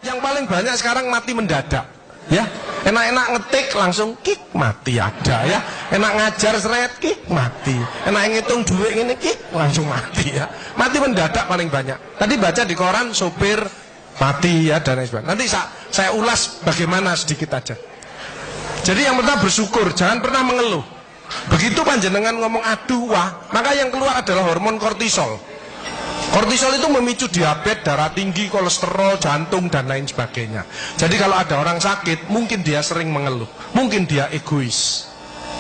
Yang paling banyak sekarang mati mendadak, ya. Enak-enak ngetik langsung kik mati ada, ya. Enak ngajar seret kik mati. Enak ngitung duit ini kik langsung mati, ya. Mati mendadak paling banyak. Tadi baca di koran sopir mati, ya, dan lain sebagainya. Nanti saya ulas bagaimana sedikit aja. Jadi yang pertama bersyukur, jangan pernah mengeluh. Begitu panjenengan ngomong aduh wah, maka yang keluar adalah hormon kortisol. Kortisol itu memicu diabetes, darah tinggi, kolesterol, jantung, dan lain sebagainya. Jadi kalau ada orang sakit, mungkin dia sering mengeluh, mungkin dia egois,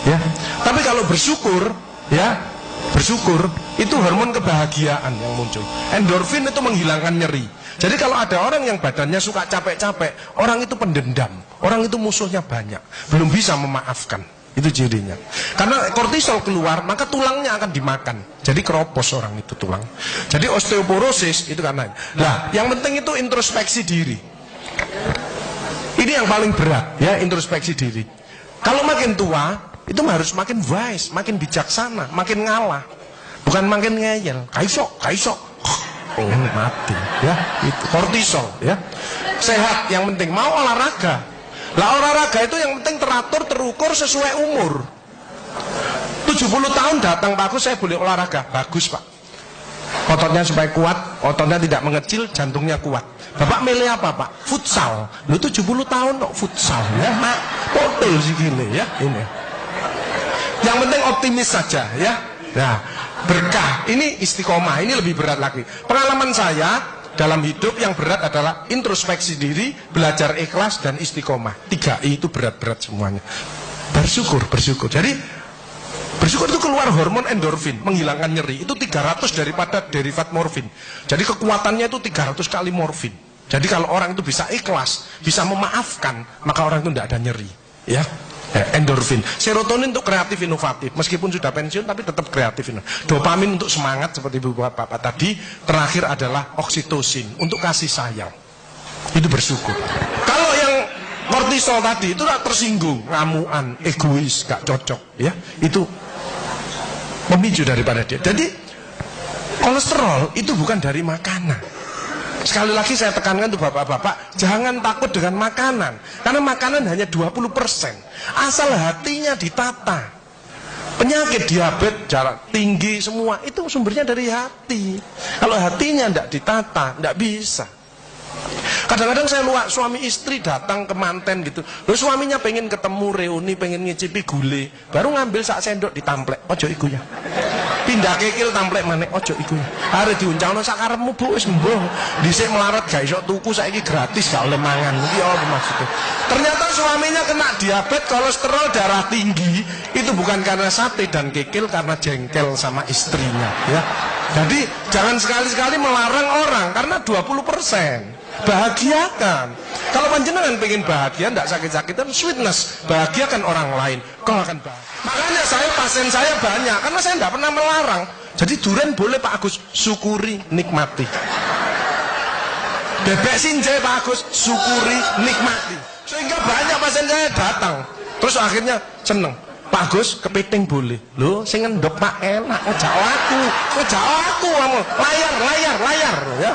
ya. Tapi kalau bersyukur, ya, bersyukur itu hormon kebahagiaan yang muncul. Endorfin itu menghilangkan nyeri. Jadi kalau ada orang yang badannya suka capek-capek, orang itu pendendam, orang itu musuhnya banyak, belum bisa memaafkan. Itu cirinya. Karena kortisol keluar, maka tulangnya akan dimakan. Jadi keropos orang itu tulang. Jadi osteoporosis itu karena. Nah, yang penting itu introspeksi diri. Ini yang paling berat, ya, introspeksi diri. Kalau makin tua, itu harus makin wise, makin bijaksana, makin ngalah. Bukan makin ngeyel. Kaisok. Oh, mati, ya. Itu kortisol, ya. Sehat yang penting, mau olahraga. Lah olahraga itu yang penting teratur, terukur sesuai umur. 70 tahun datang Pak Agus, saya boleh olahraga. Bagus Pak. Ototnya supaya kuat, ototnya tidak mengecil, jantungnya kuat. Bapak milih apa Pak? Futsal. Lu 70 tahun kok futsal, ya Mak. Potel sih gile, ya. Ini. Yang penting optimis saja, ya. Nah, berkah. Ini istiqomah, ini lebih berat lagi. Pengalaman saya dalam hidup yang berat adalah introspeksi diri, belajar ikhlas, dan istiqomah. 3I itu berat-berat semuanya. Bersyukur. Jadi bersyukur itu keluar hormon endorfin, menghilangkan nyeri. Itu 300 daripada derivat morfin. Jadi kekuatannya itu 300 kali morfin. Jadi kalau orang itu bisa ikhlas, bisa memaafkan, maka orang itu tidak ada nyeri, ya. Endorfin, serotonin untuk kreatif inovatif, meskipun sudah pensiun tapi tetap kreatif. Dopamin untuk semangat seperti ibu bapak tadi. Terakhir adalah oksitosin untuk kasih sayang. Itu bersyukur. Kalau yang kortisol tadi itu tersinggung, ngamuan, egois, gak cocok, ya. Itu memicu daripada dia. Jadi kolesterol itu bukan dari makanan. Sekali lagi saya tekankan tuh bapak-bapak, jangan takut dengan makanan. Karena makanan hanya 20%. Asal hatinya ditata. Penyakit diabetes, jarak tinggi, semua itu sumbernya dari hati. Kalau hatinya tidak ditata, tidak bisa. Kadang-kadang saya lihat suami istri datang ke manten gitu. Lalu suaminya pengen ketemu reuni, pengen ngicipi gulai, baru ngambil sak sendok ditamplek. Ojo iku ya. Pindah kekil tamplek manek, ojo iku ya. Arep diuncalno sak karepmu Bu, wis mbuh. Dhisik melarat gak iso tuku, saiki gratis gak oleh mangan. Iki apa maksudnya? Ternyata suaminya kena diabetes, kolesterol, darah tinggi. Itu bukan karena sate dan kekil, karena jengkel sama istrinya, ya. Jadi jangan sekali-sekali melarang orang karena 20%. Bahagiakan. Kalau panjenengan pengen bahagia, tidak sakit-sakitan, sweetness, bahagiakan orang lain, kau akan bahagia. Makanya pasien saya banyak, karena saya tidak pernah melarang. Jadi durian boleh Pak Agus, syukuri, nikmati. Bebek sinjai Pak Agus, syukuri, nikmati. Sehingga banyak pasien saya datang, terus akhirnya seneng. Pak Agus, kepiting boleh. Loh, sing ngendok Pak enak, ngejak aku, layar. Ya,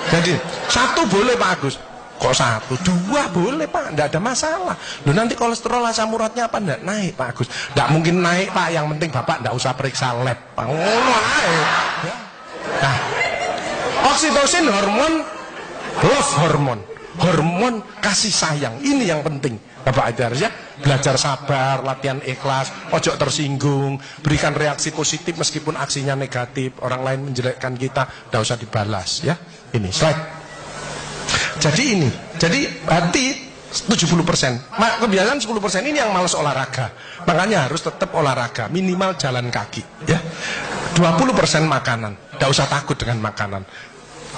jadi satu boleh Pak Agus. Kok satu? 2 boleh Pak, tidak ada masalah. Loh, nanti kolesterol asam uratnya apa tidak naik Pak Agus? Tidak mungkin naik Pak, yang penting Bapak tidak usah periksa lab. Nah, oksitosin hormon love hormon kasih sayang. Ini yang penting. Bapak itu harusnya belajar sabar, latihan ikhlas, ojo tersinggung, berikan reaksi positif meskipun aksinya negatif. Orang lain menjelekkan kita, tidak usah dibalas, ya. Ini slide. Jadi hati 70%, kebiasaan 10% ini yang malas olahraga. Makanya harus tetap olahraga, minimal jalan kaki, ya. 20% makanan, tidak usah takut dengan makanan.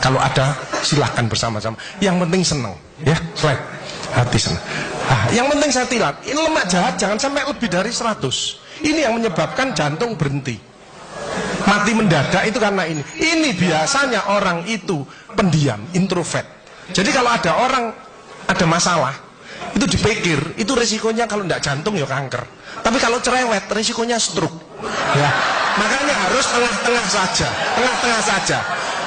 Kalau ada silahkan bersama-sama. Yang penting senang, ya. Slide. Hati senang. Nah, yang penting saya tilat, ini lemak jahat jangan sampai lebih dari 100. Ini yang menyebabkan jantung berhenti. Mati mendadak itu karena ini. Ini biasanya orang itu pendiam, introvert. Jadi kalau ada orang ada masalah, itu dipikir, itu resikonya kalau tidak jantung ya kanker. Tapi kalau cerewet, resikonya stroke. Ya. Makanya harus tengah-tengah saja.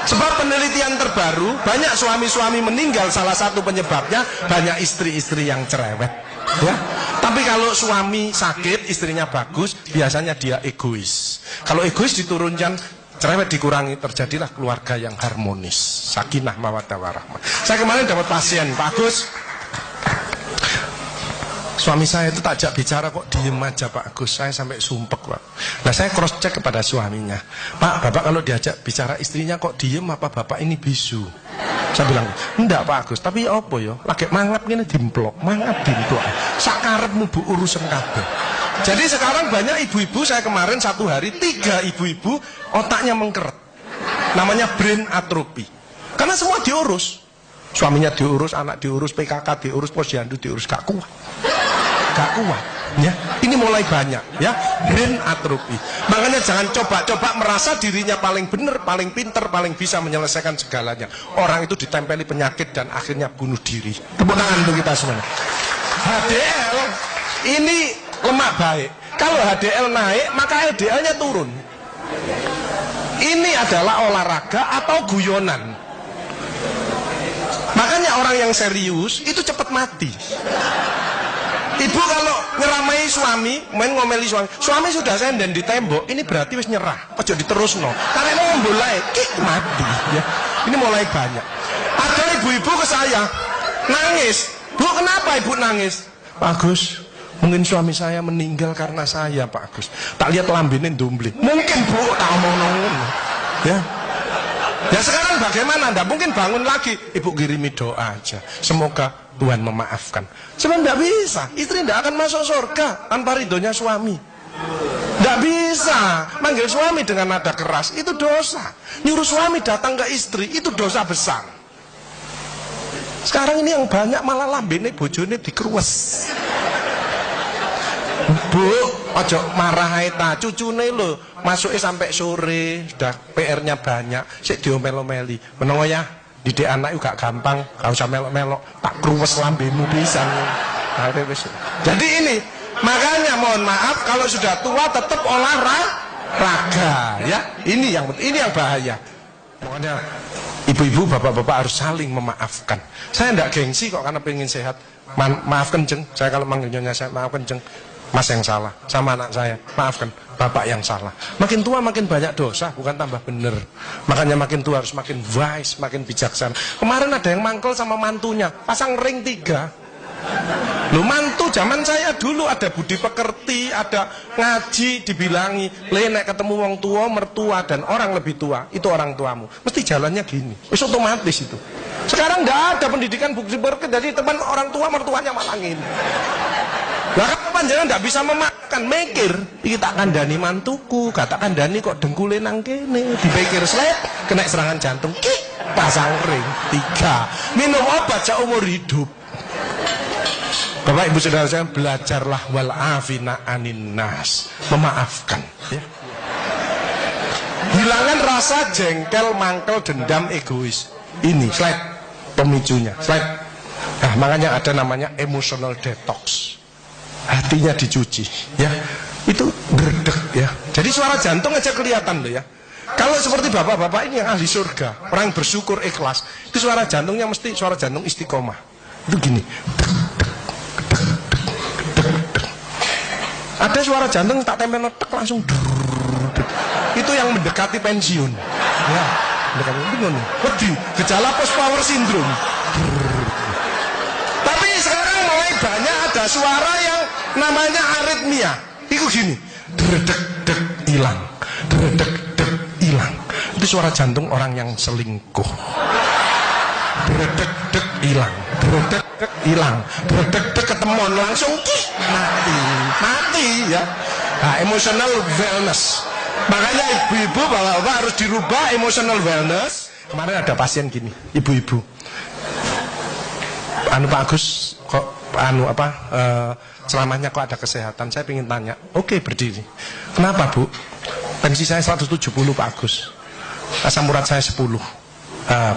Sebab penelitian terbaru, banyak suami-suami meninggal, salah satu penyebabnya banyak istri-istri yang cerewet. Ya. Tapi kalau suami sakit, istrinya bagus, biasanya dia egois. Kalau egois diturunkan, cerewet dikurangi, terjadilah keluarga yang harmonis. Sakinah mawaddah warahmah. Saya kemarin dapat pasien, Pak Agus. Suami saya itu tak ajak bicara kok diem aja Pak Agus. Saya sampai sumpek Pak. Nah saya cross check kepada suaminya, Pak, Bapak kalau diajak bicara istrinya kok diem, apa Bapak ini bisu? Saya bilang, enggak Pak Agus, tapi apa ya? Lagi mangap ini dimplok, mangap dimplok. Sakarepmu bu urusan kabeh. Jadi sekarang banyak ibu-ibu, saya kemarin satu hari 3 ibu-ibu otaknya mengkeret. Namanya brain atrophy. Karena semua diurus. Suaminya diurus, anak diurus, PKK diurus, posyandu diurus, gak kuat. Gak kuat. Ya, ini mulai banyak ya, brain atrophy. Makanya jangan coba-coba merasa dirinya paling benar, paling pinter, paling bisa menyelesaikan segalanya. Orang itu ditempeli penyakit dan akhirnya bunuh diri. Tepuk tangan untuk kita semuanya. HDL ini lemak baik. Kalau HDL naik, maka LDL-nya turun. Ini adalah olahraga atau guyonan. Makanya orang yang serius itu cepat mati. Ibu kalau ngeramai suami, main ngomeli suami sudah senden di tembok, ini berarti wis nyerah. Ojo diterusno. Karena mau mulai mati ya. Ini mulai banyak. Ada ibu-ibu ke saya nangis. Bu, kenapa ibu nangis? Pak Agus, mungkin suami saya meninggal karena saya, Pak Agus. Tak lihat lambene ndumblik. Mungkin Bu, tak omong-omong. Ya. Ya sekarang bagaimana? Nggak mungkin bangun lagi. Ibu kirimi doa aja. Semoga Tuhan memaafkan. Sebab nggak bisa. Istri nggak akan masuk surga tanpa ridhonya suami. Nggak bisa. Manggil suami dengan nada keras itu dosa. Nyuruh suami datang ke istri itu dosa besar. Sekarang ini yang banyak malah lambene bojone dikruwes. Bu, ojo marah ae ta, cucune lho, masuke sampai sore, sudah PR-nya banyak, sik diomel-omeli. Menengo ya, didik anak gak gampang, gak usah melok-melok, tak kruwes lambemu pisan. Jadi ini, makanya mohon maaf kalau sudah tua tetap olahraga, ya. Ini yang bahaya. Pokoknya ibu-ibu, bapak-bapak harus saling memaafkan. Saya enggak gengsi kok karena pengen sehat. Maaf kenceng, saya kalau manggil nyonya saya maaf kenceng. Mas yang salah, sama anak saya, maafkan, bapak yang salah. Makin tua makin banyak dosa, bukan tambah bener. Makanya makin tua harus makin wise, makin bijaksana. Kemarin ada yang mangkel sama mantunya, pasang ring 3. Lu mantu zaman saya dulu ada budi pekerti, ada ngaji, dibilangi, nek ketemu wong tua, mertua dan orang lebih tua, itu orang tuamu. Mesti jalannya gini, wis otomatis itu. Sekarang nggak ada pendidikan budi pekerti, jadi teman orang tua mertuanya malah ngene. Lah kan panjenengan ndak bisa memakan, mikir, iki tak kandhani mantuku, gak tak kandhani kok dengkule nang kene, dipikir slep, kena serangan jantung, pasang ring 3. Minum obat seumur hidup. Bapak Ibu Saudara saya, belajarlah wal afina anin nas, memaafkan ya. Hilangkan rasa jengkel, mangkel, dendam, egois. Ini slide pemicunya, slide. Nah, makanya ada namanya emotional detox. Hatinya dicuci ya, itu berdek ya. Jadi suara jantung aja kelihatan loh ya. Kalau seperti bapak-bapak ini yang ahli surga, orang bersyukur ikhlas, itu suara jantungnya mesti suara jantung istiqomah. Itu gini. Ada suara jantung tak tempel tek langsung. Itu yang mendekati pensiun. Ya, mendekati bingung. Wedi, gejala post power syndrome. Tapi sekarang mulai banyak ada suara yang namanya aritmia. Itu gini, dredek-dek hilang, dredek-dek hilang. Itu suara jantung orang yang selingkuh. Dredek-dek hilang, dredek-dek hilang, dredek-dek ketemuan langsung mati ya. Nah, emotional wellness. Makanya ibu-ibu, bapak-bapak harus dirubah emotional wellness. Kemarin ada pasien gini, ibu-ibu. Pak Agus, kok selamanya kok ada kesehatan, saya ingin tanya. Oke, berdiri. Kenapa Bu? Tensi saya 170 Pak Agus, asam urat saya 10,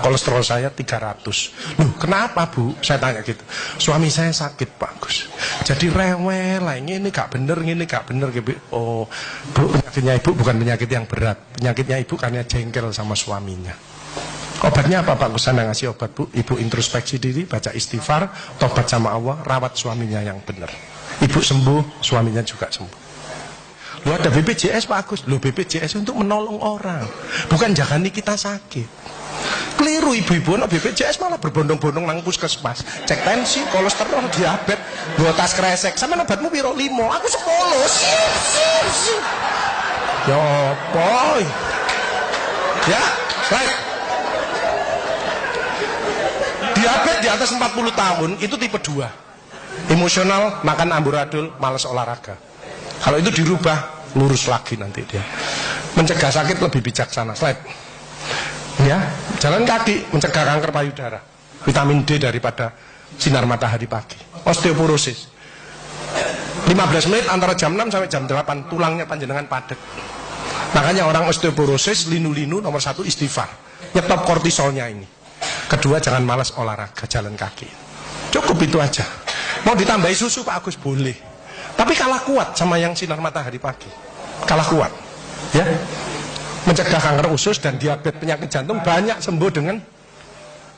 kolesterol saya 300. Loh kenapa Bu? Saya tanya gitu. Suami saya sakit Pak Agus, jadi rewel lah, ini gak bener, ini gak bener gitu. Oh Bu, penyakitnya Ibu bukan penyakit yang berat, penyakitnya Ibu karena jengkel sama suaminya. Obatnya apa Pak Gus? Anda ngasih obat Bu. Ibu introspeksi diri, baca istighfar, tobat sama Allah, rawat suaminya yang benar. Ibu sembuh, suaminya juga sembuh. Lu ada BPJS Pak Agus. Lu BPJS untuk menolong orang, bukan jagani kita sakit. Keliru ibu-ibu, BPJS malah berbondong-bondong nang puskesmas, cek tensi, kolesterol, diabetes, bawa tas kresek. Sama obatmu piro 5, aku 10. Ya boy. Ya, baik. Diabetes di atas 40 tahun itu tipe 2. Emosional, makan amburadul, malas olahraga. Kalau itu dirubah, lurus lagi nanti dia. Mencegah sakit lebih bijaksana. Slide. Ya, jalan kaki mencegah kanker payudara. Vitamin D daripada sinar matahari pagi. Osteoporosis. 15 menit antara jam 6 sampai jam 8 tulangnya panjenengan padat. Makanya orang osteoporosis linu-linu nomor 1 istighfar. Nyetop kortisolnya ini. Kedua, jangan malas olahraga, jalan kaki. Cukup itu aja. Mau ditambahi susu Pak Agus boleh. Tapi kalah kuat sama yang sinar matahari pagi. Kalah kuat. Ya. Mencegah kanker usus dan diabetes, penyakit jantung banyak sembuh dengan.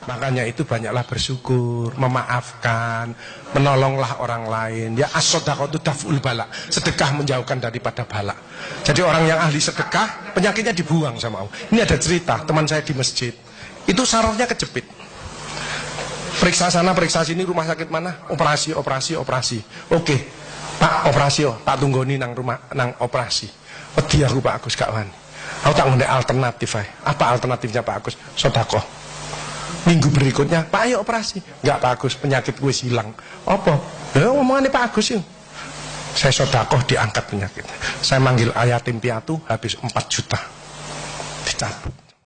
Makanya itu banyaklah bersyukur, memaafkan, menolonglah orang lain. Ya as-shadaqatu daf'ul bala. Sedekah menjauhkan daripada bala. Jadi orang yang ahli sedekah, penyakitnya dibuang sama Allah. Ini ada cerita, teman saya di masjid. Itu sarafnya kejepit. Periksa sana, periksa sini, rumah sakit mana? Operasi. Oke, Pak operasi, tak tunggoni nang rumah, nang operasi. Wedi aku Pak Agus gak wani. Aku tak ngundek alternatif. Apa alternatifnya Pak Agus? Sedekah. Minggu berikutnya, Pak ayo operasi. Enggak Pak Agus, penyakit gue hilang. Apa? Ya ngomongannya Pak Agus yuk. Saya sedekah diangkat penyakit. Saya manggil yatim piatu habis 4 juta. Dicabut.